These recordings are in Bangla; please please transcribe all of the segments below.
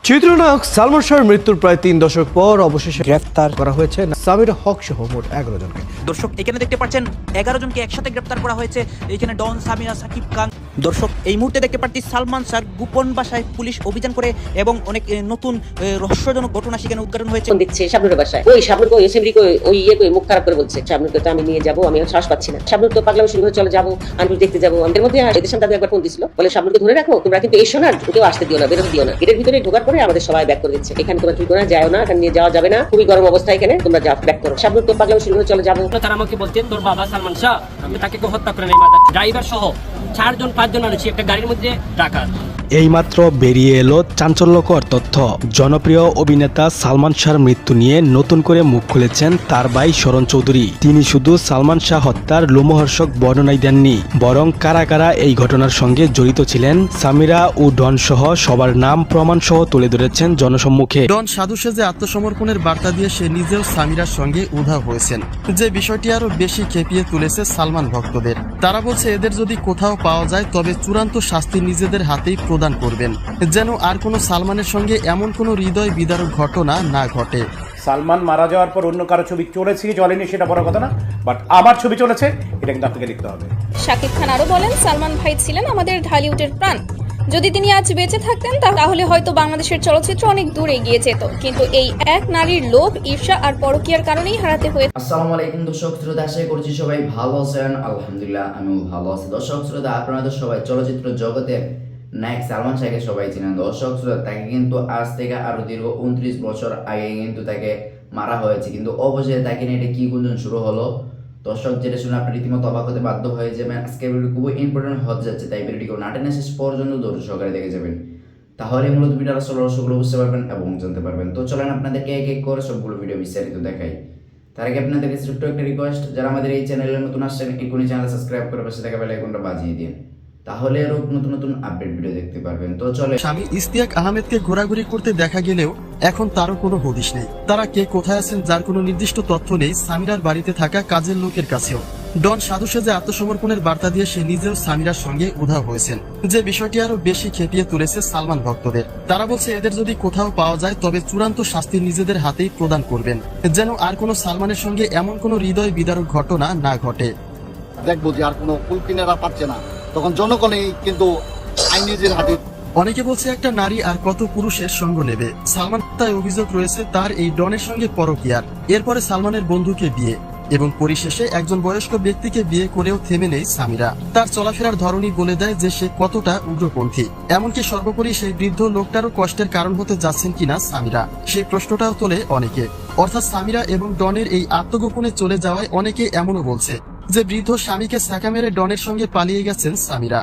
চিত্রনায়ক সালমান শাহর মৃত্যুর প্রায় 3 দশক পর অবশেষে গ্রেফতার করা হয়েছে সামিরা হক সহ মোট 11 জনকে। দর্শক এখানে দেখতে পাচ্ছেন 11 জনকে একসাথে গ্রেফতার করা হয়েছে। এখানে ডন, সামিরা, সাকিব খান। দর্শক এই মুহূর্তে দেখতে পাচ্ছি সালমান শাহর গোপন বাসায় পুলিশ অভিযান করে এবং অনেক নতুন রহস্যজনক ঘটনা সেখানে উদ্ঘাটন হয়েছে। দিচ্ছে শাবনুরের বাসায়, ওই শাবনুরকে ওই এসএমডি কই ওই ইয়ে কই মুখ খারাপ করে বলছে শাবনুরকে তো আমি নিয়ে যাবো, আমি সাহস পাচ্ছি না। শাবনুর তো পাগলামি শুরু হয়ে চলে যাবো, আমি দেখতে যাবো। আমাদের মধ্যে এদের সামনে একবার ফোন দিছিল, বলে শাবনুরকে ধরে রাখো, তোমরা কিন্তু এসো না, ওকেও আসতে দিও না, বেরোতে দিও না। গেটের ভিতরে ঢোকার পরে আমাদের সবাই ব্যাক করে দিচ্ছে, এখানে তোমরা ঠিক না, যাও না, এখানে নিয়ে যাওয়া যাবে না, খুবই গরম অবস্থা, এখানে তোমরা যাও, ব্যাক করো। শাবনুর তো পাগলামি শুরু হয়ে চলে যাবো। তারা আমাকে বলতেন তোর বাবা সালমান শাহ, আমি তাকে হত্যা করে নেই, ড্রাইভার সহ 4-5 আনেছি একটা গাড়ির মধ্যে ডাকাত। এইমাত্র বেরিয়ে এলো চাঞ্চল্যকর তথ্য। জনপ্রিয় অভিনেতা সালমান শাহর মৃত্যু নিয়ে নতুন করে মুখ খুলেছেন তার ভাই শরণ চৌধুরী। তিনি শুধু সালমান শাহ হত্যার লোমহর্ষক বর্ণনাই দেননি, বরং কারা কারা এই ঘটনার সঙ্গে জড়িত ছিলেন সামিরা ও ডন সহ সবার নাম প্রমাণ সহ তুলে ধরেছেন জনসম্মুখে। ডন সাধু সেজে আত্মসমর্পণের বার্তা দিয়ে সে নিজেও সামিরার সঙ্গে উধাও হয়েছেন, যে বিষয়টি আরো বেশি খেপিয়ে তুলেছে সালমান ভক্তদের। তারা বলছে এদের যদি কোথাও পাওয়া যায় তবে চূড়ান্ত শাস্তি নিজেদের হাতেই প্রদান করবেন, যেন আর কোনো সালমানের সঙ্গে এমন কোনো হৃদয় বিদারক ঘটনা না ঘটে। সালমান মারা যাওয়ার পর অন্য কারো ছবি চলেছে কি চলেনি সেটা বড় কথা না, বাট আমার ছবি চলেছে এটা কিন্তু আপনাকে দেখতে হবে। শাকিব খান আরো বলেন, সালমান ভাই ছিলেন আমাদের ঢালিউডের প্রাণ। যদি তিনি আজ বেঁচে থাকতেন তাহলে হয়তো বাংলাদেশের চলচ্চিত্র অনেক দূরে এগিয়ে যেত, কিন্তু এই এক নারীর লোভ, ঈর্ষা আর পরকীয়ার কারণেই হারাতে হয়েছে। আসসালামু আলাইকুম দর্শক শ্রোতা, আশা করছি সবাই ভালো আছেন। আলহামদুলিল্লাহ আমিও ভালো আছি। দর্শক শ্রোতা, আপনারা তো সবাই চলচ্চিত্র জগতের নায়ক সালমান শাহকে সবাই চিনেন। দর্শক শ্রোতা, তাকে কিন্তু আজ থেকে আরো দীর্ঘ 29 বছর আগে কিন্তু তাকে মারা হয়েছে, কিন্তু অবশেষে তাকে নিয়ে এটা কি গুঞ্জন শুরু হলো দর্শক, যেটা শুনে আপনি রীতিমতো অবাক হতে বাধ্য হয়ে যাবেন। আজকে ভিডিও খুবই ইম্পর্টেন্ট হতে যাচ্ছে, তাই ভিডিওটিকে না টেনে শেষ পর্যন্ত ধৈর্য সহকারে দেখে যাবেন, তাহলে মূলত ভিডিওর আসল রহস্যগুলো বুঝতে পারবেন এবং জানতে পারবেন। তো চলেন আপনাদেরকে এক এক করে সবগুলো ভিডিও বিস্তারিত দেখাই। তার আগে আপনাদেরকে ছোট্ট একটা রিকোয়েস্ট, যারা আমাদের এই চ্যানেলে নতুন আসছেন এখনই চ্যানেল সাবস্ক্রাইব করে পাশে থাকা বেল আইকনটা বাজিয়ে দিন, তাহলে আরো নতুন নতুন আপডেট ভিডিও দেখতে পারবেন। তো চলে। স্বামী ইশতিয়াক আহমেদকে ঘোরাঘুরি করতে দেখা গেলেও এখন তারও কোনো হদিশ নেই। তারা কে কোথায় আছেন যার কোনো নির্দিষ্ট তথ্য নেই সামিরার বাড়িতে থাকা কাজের লোকের কাছেও। ডন সাধু সেজে আত্মসমর্পণের বার্তা দিয়ে সে নিজেও সামিরার সঙ্গে উধাও হয়েছেন, যে বিষয়টি আরো বেশি খেপিয়ে তুলেছে সালমান ভক্তদের। তারা বলছে এদের যদি কোথাও পাওয়া যায় তবে চূড়ান্ত শাস্তি নিজেদের হাতেই প্রদান করবেন, যেন আর কোনো সালমানের সঙ্গে এমন কোনো হৃদয় বিদারক ঘটনা না ঘটে। দেখবো যে আর কোনো কুল কিনারা পাচ্ছে না, তখন জনগণই কিন্তু আইন নিজের হাতে। অনেকে বলছে একটা নারী আর কত পুরুষের সঙ্গ নেবে। সালমান তাই অভিযোগ রয়েছে তার এই ডনের সঙ্গে পরকীয়ার। এরপরে সালমানের বন্ধুকে বিয়ে এবং পরিশেষে একজন বয়স্ক ব্যক্তিকে বিয়ে করেও থেমে নেই সামিরা। তার চলাফেরার ধরনই বলে দেয় যে সে কতটা উগ্রপন্থী। এমনকি সর্বোপরি সেই বৃদ্ধ লোকটারও কষ্টের কারণ হতে যাচ্ছেন কিনা সামিরা, সেই প্রশ্নটাও তোলে অনেকে। অর্থাৎ সামিরা এবং ডনের এই আত্মগোপনে চলে যাওয়ায় অনেকে এমনও বলছে যে বৃদ্ধ স্বামীকে ছ্যাঁকা মেরে ডনের সঙ্গে পালিয়ে গেছেন সামিরা।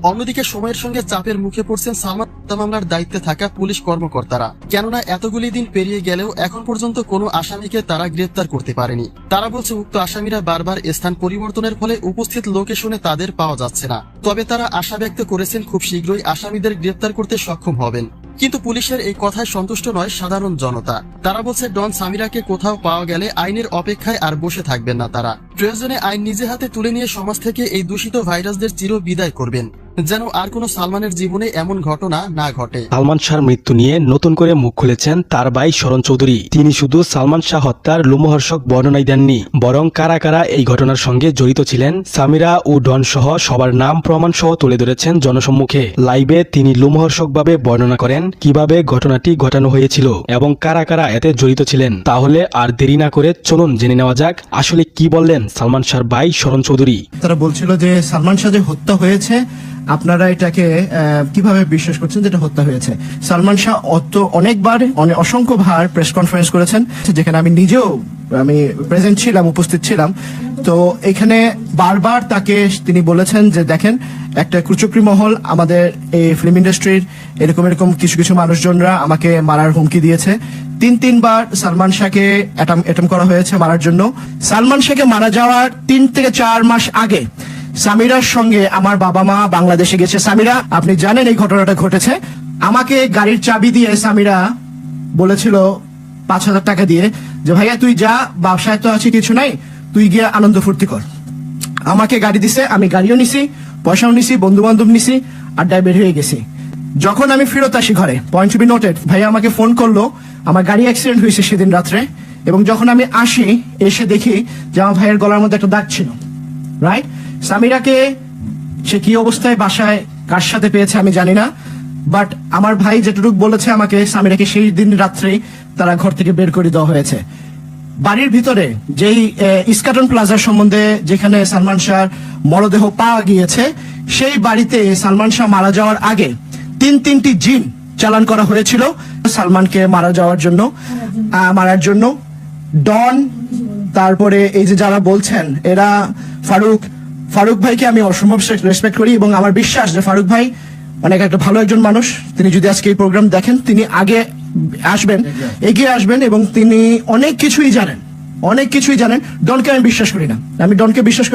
অন্যদিকে সময়ের সঙ্গে চাপের মুখে পড়ছেন সালমান মামলার দায়িত্বে থাকা পুলিশ কর্মকর্তারা, কেননা এতগুলি দিন পেরিয়ে গেলেও এখন পর্যন্ত কোনো আসামিকে তারা গ্রেপ্তার করতে পারেনি। তারা বলছে উক্ত আসামিরা বারবার স্থান পরিবর্তনের ফলে উপস্থিত লোকেশনে তাদের পাওয়া যাচ্ছে না। তবে তারা আশা ব্যক্ত করেছেন খুব শীঘ্রই আসামিদের গ্রেপ্তার করতে সক্ষম হবেন। কিন্তু পুলিশের এই কথায় সন্তুষ্ট নয় সাধারণ জনতা। তারা বলছে ডন সামিরাকে কোথাও পাওয়া গেলে আইনের অপেক্ষায় আর বসে থাকবেন না তারা। প্রয়োজনে আইন নিজে হাতে তুলে নিয়ে সমাজ থেকে এই দূষিত ভাইরাসদের চির বিদায় করবেন, যেন আর কোনো সালমানের জীবনে এমন ঘটনা না ঘটে। সালমান শাহর মৃত্যু নিয়ে নতুন করে মুখ খুলেছেন তার ভাই শরণ চৌধুরী। তিনি শুধু সালমান শাহ হত্যার লোমহর্ষক বর্ণনাই দেননি, বরং কারা কারা এই ঘটনার সঙ্গে জড়িত ছিলেন সামিরা ও ডন সহ সবার নাম প্রমাণ সহ তুলে ধরেছেন জনসম্মুখে। লাইভে তিনি লোমহর্ষকভাবে বর্ণনা করেন কিভাবে ঘটনাটি ঘটানো হয়েছিল এবং কারা কারা এতে জড়িত ছিলেন। তাহলে আর দেরি না করে চলুন জেনে নেওয়া যাক আসলে কি বললেন সালমান শাহর ভাই শরণ চৌধুরী। তারা বলছিল যে সালমান শাহ যে হত্যা হয়েছে, আপনারা এটাকে কিভাবে বিশ্বাস করছেন যেটা হত্যা হয়েছে? সালমান শাহ অনেকবার অসংখ্যবার প্রেস কনফারেন্স করেছেন, যেখানে আমি নিজেও প্রেজেন্ট ছিলাম, উপস্থিত ছিলাম। তো এখানে বারবার তাকে তিনি বলেছেন যে দেখেন, একটা কুচক্রী মহল আমাদের এই ফিল্ম ইন্ডাস্ট্রির এরকম কিছু কিছু মানুষজনরা আমাকে মারার হুমকি দিয়েছে। 3বার সালমান শাহকে অ্যাটেম্প করা হয়েছে মারার জন্য। সালমান শাহকে মারা যাওয়ার 3 থেকে 4 মাস আগে সামিরার সঙ্গে আমার বাবা মা বাংলাদেশে গেছে। সামিরা, আপনি জানেন এই ঘটনাটা ঘটেছে। আমাকে গাড়ির চাবি দিয়ে সামিরা বলেছিল 5,000 টাকা দিয়ে যে ভাইয়া তুই যা, ব্যবসায় তো আছে কিছু নাই, তুই গিয়ে আনন্দ ফুর্তি কর। আমাকে গাড়ি দিছে, আমি গাড়িও নিছি, পয়সাও নিছি, বন্ধু বান্ধব নিছি, আড্ডায় বের হয়ে গেছি। যখন আমি ফেরত আসি ঘরে, পয়েন্ট টু বি নোটেড, ভাইয়া আমাকে ফোন করলো, আমার গাড়ি অ্যাক্সিডেন্ট হয়েছে সেদিন রাত্রে, এবং যখন আমি আসি এসে দেখি যে আমার ভাইয়ের গলার মধ্যে একটা দাগ ছিল। রাইট, সামিরাকে সে কি অবস্থায় বাসায় কার সাথে পেয়েছে আমি জানি না, বাট আমার ভাই যেটুকু বলেছে আমাকে, সামিরাকে সেই দিন রাত্রেই তারা ঘর থেকে বের করে দেওয়া হয়েছে। বাড়ির ভিতরে যেই ইস্কাটন প্লাজার সম্বন্ধে যেখানে সালমান শাহর মরদেহ পাওয়া গিয়েছে, সেই বাড়িতে সালমান শাহ মারা যাওয়ার আগে তিনটি জিন চালান করা হয়েছিল সালমানকে মারার জন্য। ডন, তারপরে এই যে যারা বলছেন এরা, ফারুক ভাইকে আমি অসম্ভব রেসপেক্ট করি, এবং আমার বিশ্বাস যে ফারুক ভাই অনেক একটা ভালো একজন মানুষ। তিনি যদি আজকে এই প্রোগ্রাম দেখেন, তিনি এগিয়ে আসবেন, এবং তিনি অনেক কিছুই জানেন। ডনকে আমি বিশ্বাস করি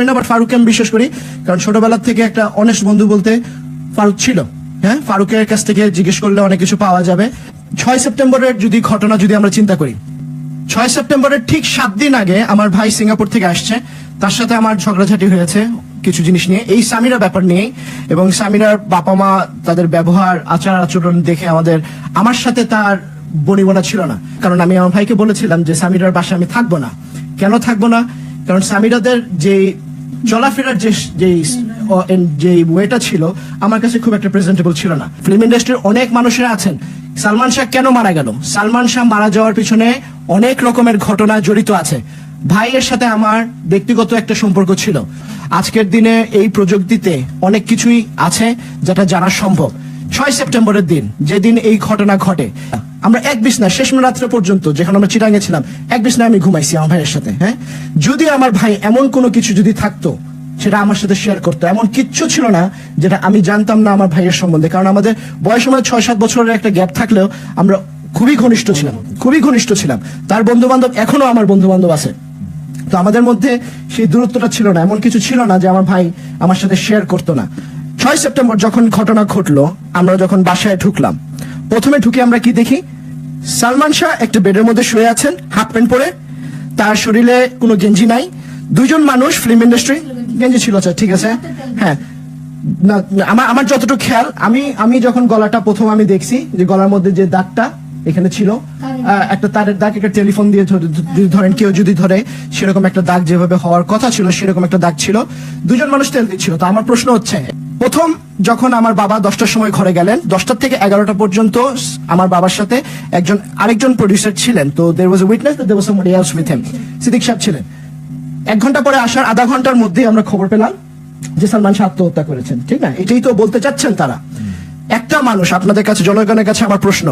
না, বাট ফারুককে আমি বিশ্বাস করি, কারণ ছোটবেলা থেকে একটা অনেস্ট বন্ধু বলতে ফারুক ছিল। হ্যাঁ, ফারুকের কাছ থেকে জিজ্ঞেস করলে অনেক কিছু পাওয়া যাবে। 6 সেপ্টেম্বরের ঘটনা যদি আমরা চিন্তা করি, 6 সেপ্টেম্বরের ঠিক 7 দিন আগে আমার ভাই সিঙ্গাপুর থেকে আসছে, তার সাথে আমার ঝগড়াঝাটি হয়েছে কিছু জিনিস নিয়ে, এই সামিরা ব্যাপার নিয়ে। এবং সামিরার বাবা মা তাদের ব্যবহার আচরণ দেখে আমার সাথে তার বনিবনা ছিল না, কারণ আমি আমার ভাইকে বলেছিলাম যে সামিরার বাসায় আমি থাকবো না। কেন থাকবো না? কারণ সামিরাদের যে চলাফেরার যে ওয়েটা ছিল আমার কাছে খুব একটা প্রেজেন্টেবল ছিল না। ফিল্ম ইন্ডাস্ট্রির অনেক মানুষেরা আছেন, সালমান শাহ কেন মারা গেল? সালমান শাহ মারা যাওয়ার পিছনে অনেক রকমের ঘটনা জড়িত আছে। ভাইয়ের সাথে আমার ব্যক্তিগত একটা সম্পর্ক ছিল। আজকের দিনে এই প্রযুক্তিতে অনেক কিছুই আছে যেটা জানা সম্ভব। 6 সেপ্টেম্বরের দিন, যেদিন এই ঘটনা ঘটে, আমরা এক বিছনা শেষ রাত্রে পর্যন্ত, যেখানে আমরা চিটাঙ্গে ছিলাম, এক বিছনায় আমি ঘুমাইছি আমার ভাইয়ের সাথে। হ্যাঁ, যদি আমার ভাই এমন কোনো কিছু যদি থাকতো সেটা আমার সাথে শেয়ার করতো। এমন কিচ্ছু ছিল না যেটা আমি জানতাম না আমার ভাইয়ের সম্বন্ধে, কারণ আমাদের বয়স 6-7 বছরের একটা গ্যাপ থাকলেও আমরা খুবই ঘনিষ্ঠ ছিলাম। তার বন্ধু বান্ধব এখনো আমার বন্ধু বান্ধব আছে, তো আমাদের মধ্যে সেই দূরত্বটা ছিল না, এমন কিছু ছিল না যে আমার ভাই আমার সাথে শেয়ার করতো না। 6 সেপ্টেম্বর যখন ঘটনা ঘটলো, আমরা যখন বাসায় ঢুকলাম, প্রথমে ঢুকে আমরা কি দেখি? সালমান শাহ একটা বেডের মধ্যে শুয়ে আছেন, হাফ প্যান্ট পরে, তার শরীরে কোনো গেঞ্জি নাই। দুইজন মানুষ, ফিল্ম ইন্ডাস্ট্রি, গেঞ্জি ছিল স্যার, ঠিক আছে। হ্যাঁ, আমার যতটুকু খেয়াল, আমি যখন গলাটা প্রথম আমি দেখছি যে গলার মধ্যে যে দাগটা এখানে ছিল, একটা তারের দাগ, একটা টেলিফোন দিয়ে ধরেন কেউ যদি ধরে, সেরকম একটা দাগ যেভাবে হওয়ার কথা ছিল সেরকম একটা দাগ ছিল। দুজন মানুষ তেল দিচ্ছিল। তো আমার প্রশ্ন হচ্ছে, প্রথম যখন আমার বাবা 10টার সময় ঘরে গেলেন, 10টা থেকে 11টা পর্যন্ত আমার বাবার সাথে আরেকজন প্রডিউসার ছিলেন। তো there was a witness that there was somebody else with him, Siddique সাহেব ছিলেন। 1 ঘন্টা পরে আসার আধা ঘন্টার মধ্যে আমরা খবর পেলাম যে সালমান শাহ আত্মহত্যা করেছেন। ঠিক না? এটাই তো বলতে চাচ্ছেন তারা। একটা মানুষ, আপনাদের কাছে, জনগণের কাছে আমার প্রশ্ন,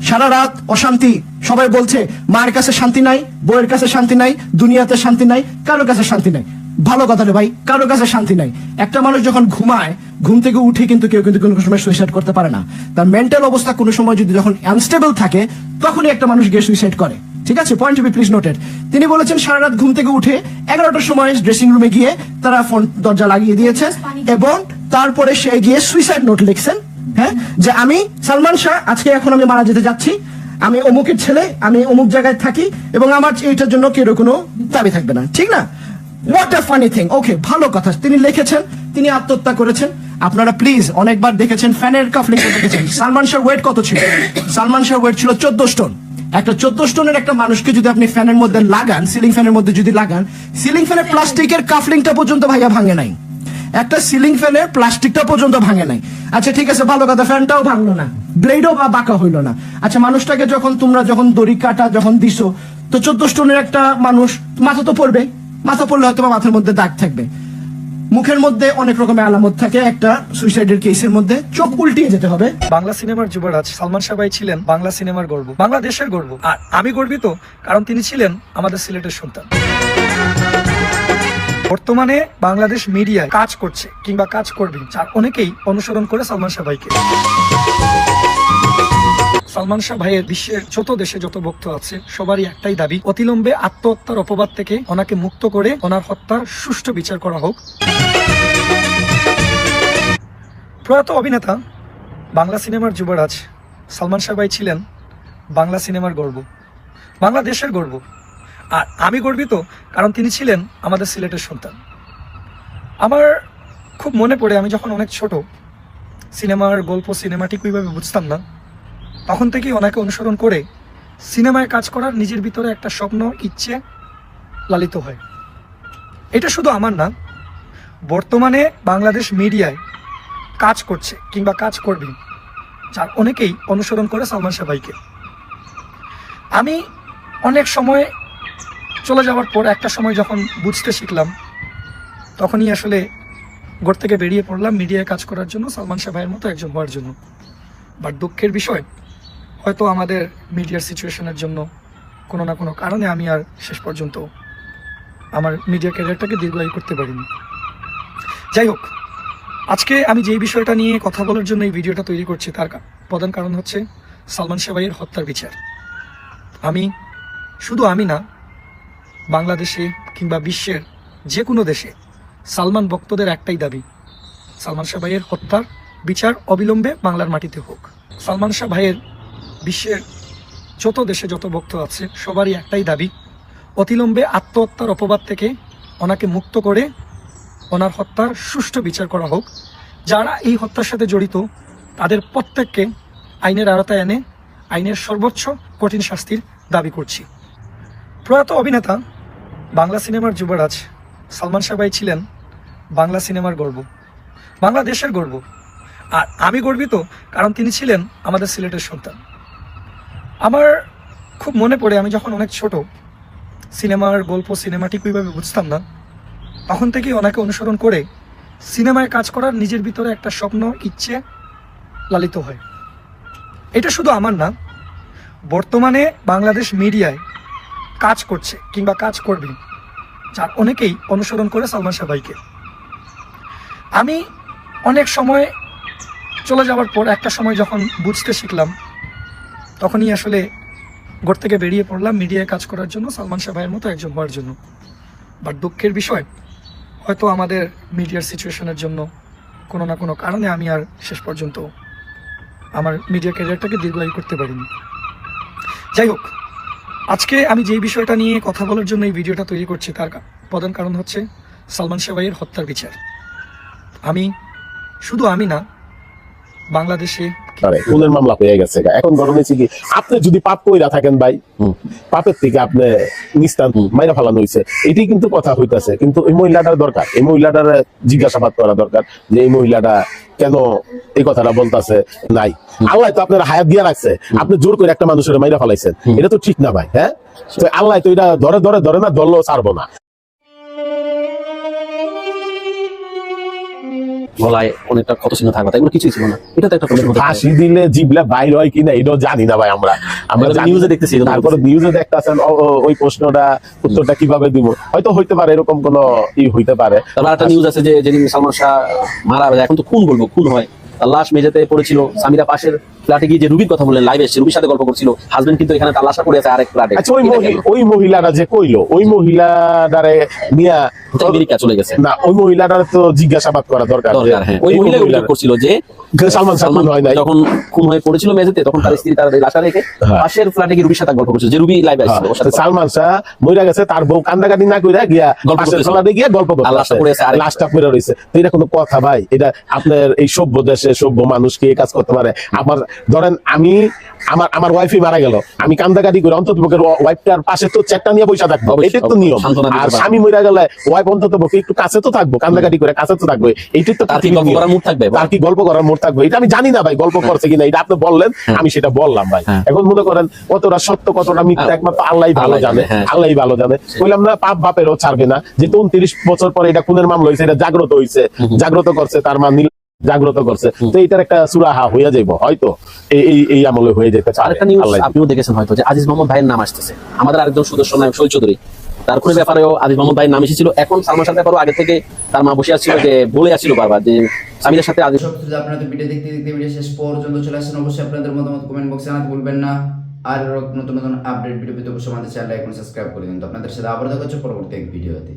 সারা রাত অশান্তি, সবাই বলছে মায়ের কাছে শান্তি নাই, বউয়ের কাছে শান্তি নাই, দুনিয়াতে শান্তি নাই, কারো কাছে শান্তি নাই। ভালো কথা রে ভাই, কারো কাছে শান্তি নাই। একটা মানুষ যখন ঘুমায়, ঘুম থেকে উঠে কিন্তু কেউ কোনো সময় সুইসাইড করতে পারে না। তার মেন্টাল অবস্থা কোনো সময় যদি যখন আনস্টেবল থাকে, তখনই একটা মানুষ গিয়ে সুইসাইড করে। ঠিক আছে, point to be please noted. তিনি বলেছেন সারা রাত ঘুম থেকে উঠে 11টার সময় ড্রেসিং রুমে গিয়ে তারা ফোন দরজা লাগিয়ে দিয়েছে, এবং তারপরে সে গিয়ে সুইসাইড নোট লিখছেন। হ্যাঁ, যে আমি সালমান শাহ, আজকে এখন আমি মারা যেতে যাচ্ছি, আমি অমুকের ছেলে, আমি অমুক জায়গায় থাকি, এবং আমার এইটার জন্য কেউ কোনো দাবি থাকবে না। ঠিক না? What a funny thing. Okay, ভালো কথা, তিনি লিখেছেন, তিনি আত্মহত্যা করেছেন। আপনারা প্লিজ অনেকবার দেখেছেন ফ্যানের কাফলিং দেখেছেন। সালমান শাহর ওয়েট কত ছিল? সালমান শাহর ওয়েট ছিল 14 স্টোন। একটা 14 স্টোনের একটা মানুষকে যদি আপনি ফ্যানের মধ্যে লাগান, সিলিং ফ্যানের মধ্যে যদি লাগান, সিলিং ফ্যানের প্লাস্টিকের কাফলিংটা পর্যন্ত ভাইয়া ভাঙে নাই। একটা সিলিং ফ্যানের প্লাস্টিকটা পর্যন্ত ভাঙে নাই। আচ্ছা ঠিক আছে, ভালো কথা, ফ্যানটাও ভাঙলো না, ব্লেডও বাঁকা হইলো না। আচ্ছা, মানুষটাকে তোমরা যখন দড়ি কাটা যখন দিছো, তো 14 স্টোনের একটা মানুষ, মাথা তো পড়বে, মাথা পড়লে হয়তো মাথার মধ্যে দাগ থাকবে, মুখের মধ্যে অনেক রকমের আলামত থাকে। একটা সুইসাইডের কেসের মধ্যে চোখ উল্টিয়ে যেতে হবে। বাংলা সিনেমার যুবরাজ সালমান শাহ ভাই ছিলেন বাংলা সিনেমার গর্ব, বাংলাদেশের গর্ব। আর আমি গর্বিত কারণ তিনি ছিলেন আমাদের সিলেটের সন্তান। বর্তমানে বাংলাদেশ মিডিয়ায় কাজ করছে কিংবা কাজ করবে, যার অনেকেই অনুসরণ করে সালমান শাহ ভাইকে। সালমান শাহ ভাইয়ের বিশ্বের যত দেশে যত ভক্ত আছে, সবারই একটাই দাবি, অতিলম্বে আত্মহত্যার অপবাদ থেকে ওনাকে মুক্ত করে ওনার হত্যার সুষ্ঠু বিচার করা হোক। প্রয়াত অভিনেতা, বাংলা সিনেমার যুবরাজ সালমান শাহ ভাই ছিলেন বাংলা সিনেমার গর্ব, বাংলাদেশের গর্ব। আর আমি গর্বিত কারণ তিনি ছিলেন আমাদের সিলেটের সন্তান। আমার খুব মনে পড়ে আমি যখন অনেক ছোট, সিনেমার গল্প সিনেমাটিক ওইভাবে বুঝতাম না, তখন থেকেই ওনাকে অনুসরণ করে সিনেমায় কাজ করার নিজের ভিতরে একটা স্বপ্ন ইচ্ছে লালিত হয়। এটা শুধু আমার না, বর্তমানে বাংলাদেশ মিডিয়ায় কাজ করছে কিংবা কাজ করবে যার অনেকেই অনুসরণ করে সালমান শাহ ভাইকে। আমি অনেক সময় চলে যাওয়ার পর একটা সময় যখন বুঝতে শিখলাম, তখনই আসলে ঘর থেকে বেরিয়ে পড়লাম মিডিয়ায় কাজ করার জন্য, সালমান শাহ ভাইয়ের মতো একজন হওয়ার জন্য। বাট দুঃখের বিষয়, হয়তো আমাদের মিডিয়ার সিচুয়েশনের জন্য কোনো না কোনো কারণে আমি আর শেষ পর্যন্ত আমার মিডিয়া ক্যারিয়ারটাকে দীর্ঘায়ু করতে পারিনি। যাই হোক, আজকে আমি যেই বিষয়টা নিয়ে কথা বলার জন্য এই ভিডিওটা তৈরি করছি তার প্রধান কারণ হচ্ছে সালমান শাহ ভাইয়ের হত্যার বিচার। শুধু আমি না, বাংলাদেশে কিংবা বিশ্বের যে কোনো দেশে সালমান ভক্তদের একটাই দাবি, সালমান শাহ ভাইয়ের হত্যার বিচার অবিলম্বে বাংলার মাটিতে হোক। সালমান শাহ ভাইয়ের বিশ্বের যত দেশে যত ভক্ত আছে সবারই একটাই দাবি, অতিলম্বে আত্মহত্যার অপবাদ থেকে ওনাকে মুক্ত করে ওনার হত্যার সুষ্ঠু বিচার করা হোক। যারা এই হত্যার সাথে জড়িত তাদের প্রত্যেককে আইনের আওতায় এনে আইনের সর্বোচ্চ কঠিন শাস্তির দাবি করছি। প্রয়াত অভিনেতা, বাংলা সিনেমার যুবরাজ সালমান শাহ ভাই ছিলেন বাংলা সিনেমার গর্ব, বাংলাদেশের গর্ব। আর আমি গর্বিত কারণ তিনি ছিলেন আমাদের সিলেটের সন্তান। আমার খুব মনে পড়ে আমি যখন অনেক ছোট, সিনেমার গল্প সিনেমাটিক ওইভাবে বুঝতাম না, তখন থেকেই ওনাকে অনুসরণ করে সিনেমায় কাজ করার নিজের ভিতরে একটা স্বপ্ন ইচ্ছে লালিত হয়। এটা শুধু আমার না, বর্তমানে বাংলাদেশ মিডিয়ায় কাজ করছে কিংবা কাজ করবে যার অনেকেই অনুসরণ করে সালমান শাহ ভাইকে। আমি অনেক সময় চলে যাওয়ার পর একটা সময় যখন বুঝতে শিখলাম, তখনই আসলে ঘর থেকে বেরিয়ে পড়লাম মিডিয়ায় কাজ করার জন্য, সালমান শাহ ভাইয়ের মতো একজন হওয়ার জন্য। বাট দুঃখের বিষয়, হয়তো আমাদের মিডিয়ার সিচুয়েশনের জন্য কোনো না কোনো কারণে আমি আর শেষ পর্যন্ত আমার মিডিয়া ক্যারিয়ারটাকে দীর্ঘায়ু করতে পারিনি। যাই হোক, আজকে আমি যেই বিষয়টা নিয়ে কথা বলার জন্য এই ভিডিওটা তৈরি করছি তার প্রধান কারণ হচ্ছে সালমান শাহ ভাইয়ের হত্যার বিচার। শুধু আমি না, বাংলাদেশে খুনের মামলা হয়ে গেছে। এখন ঘটনা হচ্ছে কি, আপনি যদি পাপ কইরা থাকেন ভাই, পাপের থেকে আপনি নিস্তার মাইরা ফেলানো হয়েছে, এটাই কিন্তু কথা হইতেছে। কিন্তু এই মহিলাটার দরকার, এই মহিলাটার জিজ্ঞাসাবাদ করা দরকার যে এই মহিলাটা কেন এই কথাটা বলতেছে। নাই, আল্লাহ তো আপনার হায়াত দিয়া রাখছে, আপনি জোর করে একটা মানুষের মাইরা ফেলাইছেন, এটা তো ঠিক না ভাই। হ্যাঁ, তো আল্লাহ তো এটা ধরে ধরে ধরে না, ধরলেও ছাড়বো না। গলায় অনেকটা ক্ষত চিহ্ন থাকবে, এগুলো কিছুই ছিল না। এটা তো একটা ফাঁসি দিলে জিবলা বাইর হয় কিনা এটাও জানি না ভাই। আমরা নিউজে দেখতেছি, তারপরে নিউজে দেখতেছেন, ওই প্রশ্নটা উত্তরটা কিভাবে দিব, হয়তো হইতে পারে এরকম কোন হইতে পারে। তারপর একটা নিউজ আছে যে যেদিন সালমান শাহ মারা, এখন তো খুন বলবো, খুন হয়, তার লাশ মেঝেতে পড়েছিল। সামিরা পাশের ফ্ল্যাটে গিয়ে যে রুবির কথা বললেন, লাইভ এসেছে, রুবির সাথে গল্প করছিল, হাজবেন্ড কিন্তু এখানে তার লাশটা পড়ে আছে আরেক ফ্ল্যাটে। আচ্ছা, ওই মহিলাটা যে কইলো, ওই মহিলাটারে নিয়া আমেরিকা চলে গেছে না, ওই মহিলাটার তো জিজ্ঞাসাবাদ করা দরকার। হ্যাঁ, ওই মহিলা অভিযোগ করছিল যে সালমান শাহ হয় নাই, যখন খুন হয়ে পড়েছিল মেঝেতে, তখন তার স্ত্রী তার লাশটা রেখে পাশের ফ্ল্যাটে গিয়ে রুবির সাথে গল্প করছিল, যে রুবি লাইভ আসছিল। সালমান শাহ মইরা গেছে, তার বউ কান্দাকাটি না কইরা গিয়া পাশের ফ্ল্যাটে গিয়ে গল্প করছে, লাশটা পড়ে রইছে। তো এটা কোনো কথা ভাই? এটা আপনার এই সভ্য দেশে সভ্য মানুষকে এই কাজ করতে পারে? আমার ধরেন আমার ওয়াইফই মারা গেল, আমি কান্দাকাটি করে অন্তত পক্ষে ওয়াইফটার পাশে তো চেকটা নিয়ে পয়সা থাকবো, এটাই তো নিয়ম। আর স্বামী মরে গেলে ওয়াইফ অন্তত পক্ষে একটু কাছে তো থাকবো, কান্দাকাটি করে কাছে তো থাকবে, এইটাই তো। তার কি গল্প করার মুড থাকবে? এটা আমি জানি না ভাই, গল্প করছে কিনা, এটা আপনি বললেন, আমি সেটা বললাম ভাই। এখন মনে করেন কতটা সত্য কতটা মিথ্যা একমাত্র আল্লাহই ভালো জানে, আল্লাহই ভালো জানে। বললাম না, পাপ বাপেরও ছাড়বে না। যেহেতু 29 বছর পরে এটা খুনের মামলা হয়েছে, এটা জাগ্রত হয়েছে, জাগ্রত করছে, তার মা জাগ্রত করছে, তো এইটার একটা সুরাহা হয়ে যাইব, হয়তো এই আমলে হয়ে যেতে পারে। আরেকটা নিউজ আপনিও দেখেছেন হয়তো, যে আজিজ মোহাম্মদ ভাইয়ের নাম আসতেছে, আমাদের আরেকজন সদস্য নাম শহীদ চৌধুরী, তার খুনের ব্যাপারেও আজিজ মোহাম্মদ ভাইয়ের নাম এসেছিল। এখন সালমান শাহ ব্যাপারেও আগে থেকে তার মা বসে আসছিল, যে বলে আসছিল বারবার যে স্বামীদের সাথে আজিজ। আপনারা ভিডিও দেখতে দেখতে ভিডিও শেষ পর্যন্ত চলে আসেন, অবশ্যই আপনাদের মতামত কমেন্ট বক্সে জানাতে ভুলবেন না। আর নতুন নতুন আপডেট ভিডিও পেতে অবশ্যই আমাদের চ্যানেল এখন সাবস্ক্রাইব করে দিন। তো আপনাদের সাথে আবার দেখা হচ্ছে পরবর্তী এক ভিডিওতে।